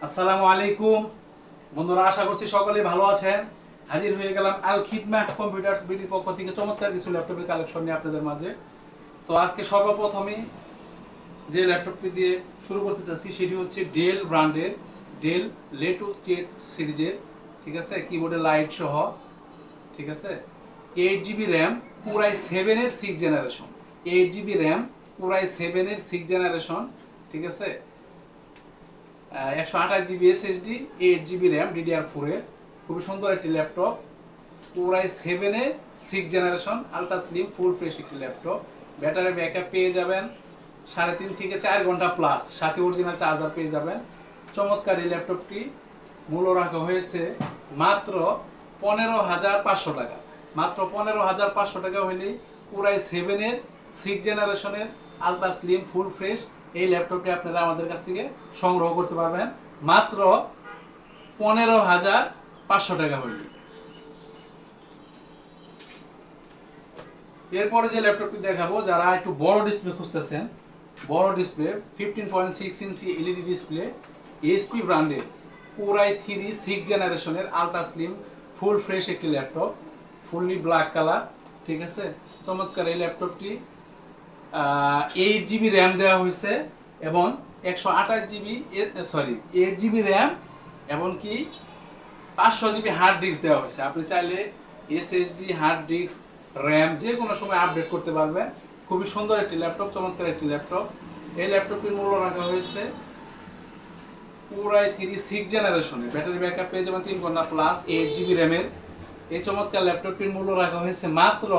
আসসালামু আলাইকুম বন্ধুরা, আশা করছি সকলেই ভালো আছেন। হাজির হয়ে গেলাম আল খিদমা কম্পিউটারস বিডির পক্ষ থেকে চমৎকার কিছু ল্যাপটপের কালেকশন নিয়ে আপনাদের মাঝে। তো আজকে সর্বপ্রথমেই যে ল্যাপটপটি দিয়ে শুরু করতে চাচ্ছি সেটি হচ্ছে ডেল ব্র্যান্ডের ডেল লেটিটিউড সিরিজের, ঠিক আছে, কিবোর্ডে লাইট সহ, ঠিক আছে। 8 জিবি র্যাম, পুরাই 7-এর 6 জেনারেশন। 8 জিবি র্যাম, পুরাই 7-এর 6 জেনারেশন, ঠিক আছে। 128 GB SSD, 8 GB RAM, DDR4 এর খুবই সুন্দর একটি ল্যাপটপ। পুরাই 7-এর 6 generation, ultra slim full fresh একটি ল্যাপটপ। ব্যাটারি ব্যাকআপ পেয়ে যাবেন 3.5 থেকে 4 ঘন্টা প্লাস, সাথে অরিজিনাল চার্জার পেয়ে যাবেন। চমৎকার এই ল্যাপটপটি মূল্য রাখা হয়েছে মাত্র 15,500 টাকা। মাত্র 15,500 টাকা হলেই পুরাই 7-এর 6 জেনারেশনের আলট্রা স্লিম ফুল ফ্রেশ এই ল্যাপটপটি আপনারা আমাদের কাছ থেকে সংগ্রহ করতে পারবেন মাত্র 15,500 টাকা হলেই। এরপরে যে ল্যাপটপটি দেখাবো, যারা একটু বড় ডিসপ্লে খুঁজতেছেন, বড় display 15.6 inch LED display, HP ব্র্যান্ডের পুরাই 6 জেনারেশনের আলট্রা স্লিম ফুল ফ্রেশ একটি ল্যাপটপ, ফুললি ব্ল্যাক কালার, ঠিক আছে। চমৎকার এই ল্যাপটপটি 8 জিবি র্যাম দেওয়া হয়েছে এবং 128 জিবি 8 জিবি র্যাম এবং কি 500 জিবি হার্ড ডিস্ক দেওয়া হয়েছে। আপনি চাইলে এসএসডি, হার্ড ডিস্ক, র্যাম যে কোনো সময় আপডেট করতে পারবেন। খুবই সুন্দর একটি ল্যাপটপ, চমৎকার একটি ল্যাপটপ। এই ল্যাপটপটির মূল্য রাখা হয়েছে পুরাই 6 জেনারেশনের, ব্যাটারি ব্যাকআপ পেয়ে যাবেন 3 ঘন্টা প্লাস, 8 জিবি র্যামের। এই চমৎকার ল্যাপটপটির মূল্য রাখা হয়েছে মাত্র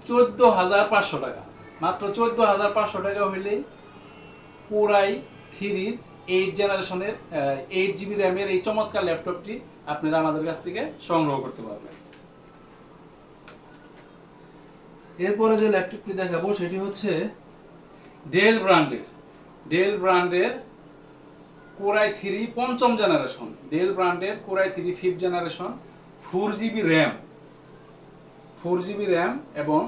14,500 টাকা। মাত্র 14,500 টাকা হইলেই পুরাই 8 জেনারেশনের 8 জিবি র্যামের এই চমৎকার ল্যাপটপটি আপনারা আমাদের কাছ থেকে সংগ্রহ করতে পারবেন। এরপরে যে ল্যাপটপটি দেখাবো সেটি হচ্ছে ডেল ব্র্যান্ডের কোরাই 3 পঞ্চম জেনারেশন, ডেল ব্র্যান্ডের Core i 3 5th generation, 4 GB RAM, 4 GB RAM এবং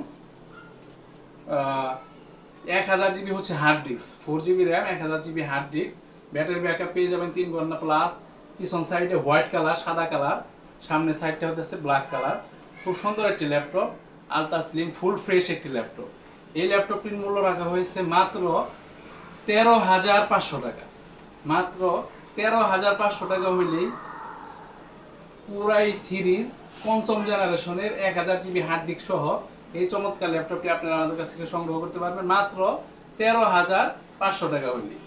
1000 জিবি হচ্ছে hard disk. 4 GB RAM, 1000 GB hard disk. Battery backup পেয়ে যাবেন 3 ঘন্টা প্লাস। পিছন সাইডে হোয়াইট কালার, সাদা কালার, সামনের সাইডটা হচ্ছে ব্ল্যাক কালার। খুব সুন্দর একটি laptop, ultra slim full fresh একটি ল্যাপটপ। এই ল্যাপটপটির মূল্য রাখা হয়েছে মাত্র 13,500 টাকা। মাত্র 13,500 টাকা হইলেই পুরাই 3 পঞ্চম জেনারেশনের 1000 জিবি হার্ড ডিস্ক সহ এই চমৎকার ল্যাপটপটি আপনারা আমাদের কাছ থেকে সংগ্রহ করতে পারবেন মাত্র 13,500 টাকা হইলেই।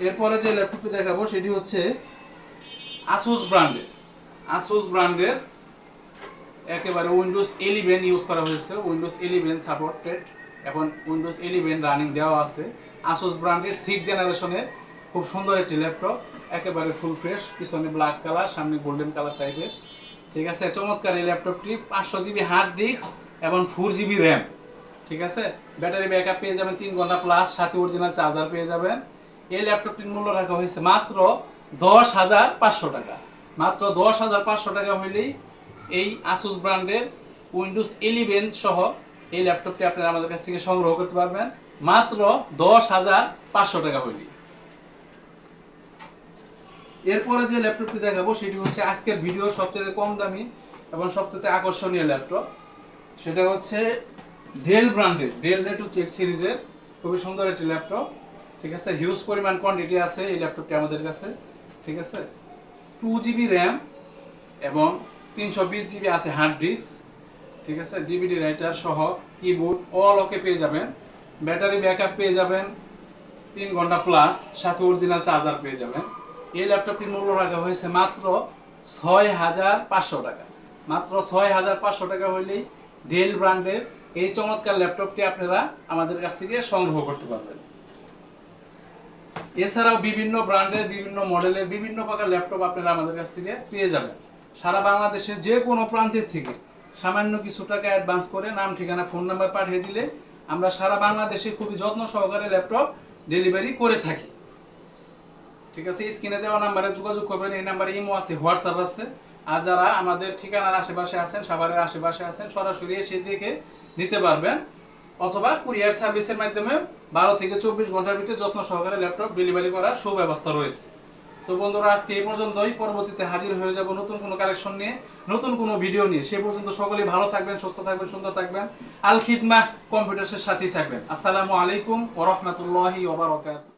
এরপরে যে ল্যাপটপটি দেখাবো সেটি হচ্ছে আসুস ব্র্যান্ডের একেবারে উইন্ডোজ 11 ইউজ করা হয়েছে। উইন্ডোজ 11 সাপোর্টেড এবং উইন্ডোজ 11 রানিং দেওয়া আছে। আসুস ব্র্যান্ডের 6 জেনারেশনের খুব সুন্দর একটি ল্যাপটপ, একেবারে ফুল ফ্রেশ, পিছনে ব্ল্যাক কালার, সামনে গোল্ডেন কালার টাইপের, ঠিক আছে। চমৎকার এই ল্যাপটপটি 500 জিবি হার্ড ডিস্ক এবং 4 জিবি র্যাম, ঠিক আছে। ব্যাটারি ব্যাকআপ পেয়ে যাবেন 3 ঘন্টা প্লাস, সাথে অরিজিনাল চার্জার পেয়ে যাবেন। এই ল্যাপটপটির মূল্য রাখা হয়েছে মাত্র 10,500 টাকা। মাত্র 10,500 টাকা হইলেই এই আসুস ব্র্যান্ডের উইন্ডোজ 11 সহ এই ল্যাপটপটি আপনারা আমাদের কাছ থেকে সংগ্রহ করতে পারবেন মাত্র 10,500 টাকা হইলেই। এরপরে যে ল্যাপটপটি দেখাবো সেটি হচ্ছে আজকের ভিডিও সবচেয়ে কম দামি এবং সবচেয়ে আকর্ষণীয় ল্যাপটপ। সেটা হচ্ছে ডেল ব্র্যান্ডের ডেল লেটিটিউড সিরিজের খুবই সুন্দর একটি ল্যাপটপ, ঠিক আছে। হিউজ পরিমাণ কোয়ান্টিটি আছে এই ল্যাপটপটি আমাদের কাছে, ঠিক আছে। 2 জিবি র্যাম এবং 320 জিবি আছে হার্ড ডিস্ক, ঠিক আছে। ডিভিডি রাইটার সহ কিবোর্ড অল ওকে পেয়ে যাবেন। ব্যাটারি ব্যাকআপ পেয়ে যাবেন 3 ঘন্টা প্লাস, সাথে অরিজিনাল চার্জার পেয়ে যাবেন। এই ল্যাপটপটির মূল্য রাখা হয়েছে মাত্র 6,500 টাকা। মাত্র 6,500 টাকা হইলেই ডেল ব্র্যান্ডের এই চমৎকার ল্যাপটপটি আপনারা আমাদের কাছ থেকে সংগ্রহ করতে পারবেন। এছাড়াও বিভিন্ন ব্র্যান্ডের, বিভিন্ন মডেলের, বিভিন্ন প্রকার ল্যাপটপ আপনারা আমাদের কাছ থেকে পেয়ে যাবেন। সারা বাংলাদেশের যে কোনো প্রান্তের থেকে সামান্য কিছু টাকা অ্যাডভান্স করে নাম, ঠিকানা, ফোন নাম্বার পাঠিয়ে দিলে আমরা সারা বাংলাদেশে খুবই যত্ন সহকারে ল্যাপটপ ডেলিভারি করে থাকি, ঠিক আছে। স্ক্রিনে দেওয়া নাম্বারে যোগাযোগ করবেন। এই নাম্বারে ইমো আছে, হোয়াটসঅ্যাপ আছে। আর যারা আমাদের ঠিকানার আশেপাশে আছেন, সাভারের আশেপাশে আছেন, সরাসরি এসে দেখে নিতে পারবেন। অথবা কুরিয়ার সার্ভিসের মাধ্যমে 12 থেকে 24 ঘন্টার ভিতরে যত্ন সহকারে ল্যাপটপ ডেলিভারি করার সুব্যবস্থা রয়েছে। তো বন্ধুরা আজকে এই পর্যন্তই, পরবর্তীতে হাজির হয়ে যাব নতুন কোনো কালেকশন নিয়ে, নতুন কোনো ভিডিও নিয়ে। সেই পর্যন্ত সকলেই ভালো থাকবেন, সুস্থ থাকবেন, সুন্দর থাকবেন। আল খিদমা কম্পিউটার্সের সাথেই থাকবেন। আসসালামু আলাইকুম ওয়া রাহমাতুল্লাহি ওয়া বারাকাতুহু।